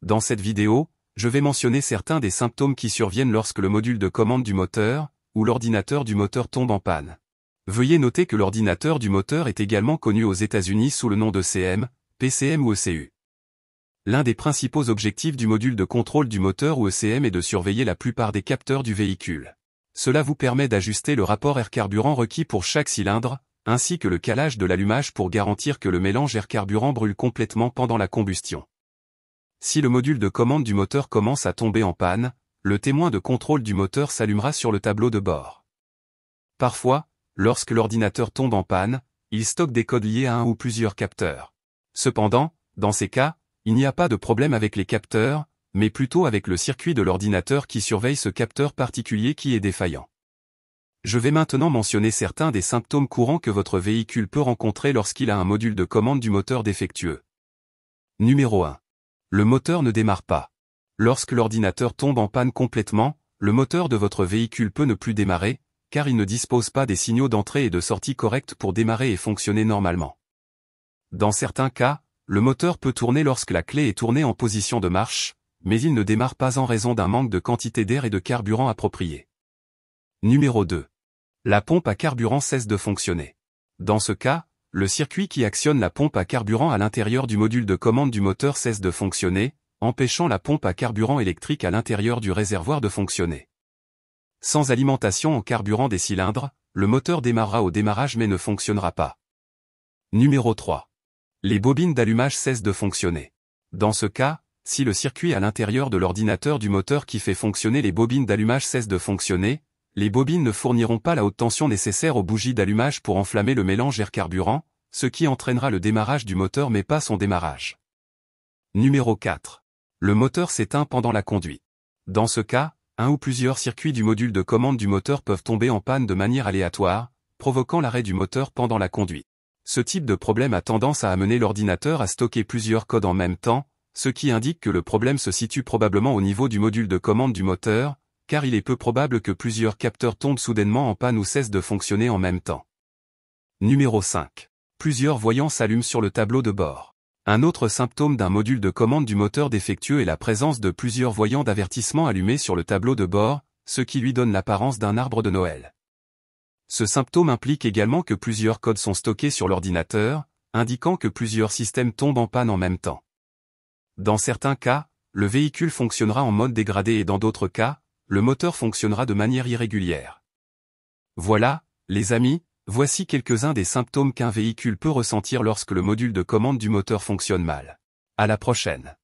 Dans cette vidéo, je vais mentionner certains des symptômes qui surviennent lorsque le module de commande du moteur, ou l'ordinateur du moteur tombe en panne. Veuillez noter que l'ordinateur du moteur est également connu aux États-Unis sous le nom de CM, PCM ou ECU. L'un des principaux objectifs du module de contrôle du moteur ou ECM est de surveiller la plupart des capteurs du véhicule. Cela vous permet d'ajuster le rapport air-carburant requis pour chaque cylindre, ainsi que le calage de l'allumage pour garantir que le mélange air-carburant brûle complètement pendant la combustion. Si le module de commande du moteur commence à tomber en panne, le témoin de contrôle du moteur s'allumera sur le tableau de bord. Parfois, lorsque l'ordinateur tombe en panne, il stocke des codes liés à un ou plusieurs capteurs. Cependant, dans ces cas, il n'y a pas de problème avec les capteurs, mais plutôt avec le circuit de l'ordinateur qui surveille ce capteur particulier qui est défaillant. Je vais maintenant mentionner certains des symptômes courants que votre véhicule peut rencontrer lorsqu'il a un module de commande du moteur défectueux. Numéro 1. Le moteur ne démarre pas. Lorsque l'ordinateur tombe en panne complètement, le moteur de votre véhicule peut ne plus démarrer, car il ne dispose pas des signaux d'entrée et de sortie corrects pour démarrer et fonctionner normalement. Dans certains cas, le moteur peut tourner lorsque la clé est tournée en position de marche, mais il ne démarre pas en raison d'un manque de quantité d'air et de carburant approprié. Numéro 2. La pompe à carburant cesse de fonctionner. Dans ce cas, le circuit qui actionne la pompe à carburant à l'intérieur du module de commande du moteur cesse de fonctionner, empêchant la pompe à carburant électrique à l'intérieur du réservoir de fonctionner. Sans alimentation en carburant des cylindres, le moteur démarrera au démarrage mais ne fonctionnera pas. Numéro 3. Les bobines d'allumage cessent de fonctionner. Dans ce cas, si le circuit à l'intérieur de l'ordinateur du moteur qui fait fonctionner les bobines d'allumage cesse de fonctionner, les bobines ne fourniront pas la haute tension nécessaire aux bougies d'allumage pour enflammer le mélange air-carburant, ce qui entraînera le démarrage du moteur mais pas son démarrage. Numéro 4. Le moteur s'éteint pendant la conduite. Dans ce cas, un ou plusieurs circuits du module de commande du moteur peuvent tomber en panne de manière aléatoire, provoquant l'arrêt du moteur pendant la conduite. Ce type de problème a tendance à amener l'ordinateur à stocker plusieurs codes en même temps, ce qui indique que le problème se situe probablement au niveau du module de commande du moteur, car il est peu probable que plusieurs capteurs tombent soudainement en panne ou cessent de fonctionner en même temps. Numéro 5. Plusieurs voyants s'allument sur le tableau de bord. Un autre symptôme d'un module de commande du moteur défectueux est la présence de plusieurs voyants d'avertissement allumés sur le tableau de bord, ce qui lui donne l'apparence d'un arbre de Noël. Ce symptôme implique également que plusieurs codes sont stockés sur l'ordinateur, indiquant que plusieurs systèmes tombent en panne en même temps. Dans certains cas, le véhicule fonctionnera en mode dégradé et dans d'autres cas, le moteur fonctionnera de manière irrégulière. Voilà, les amis, voici quelques-uns des symptômes qu'un véhicule peut ressentir lorsque le module de commande du moteur fonctionne mal. À la prochaine.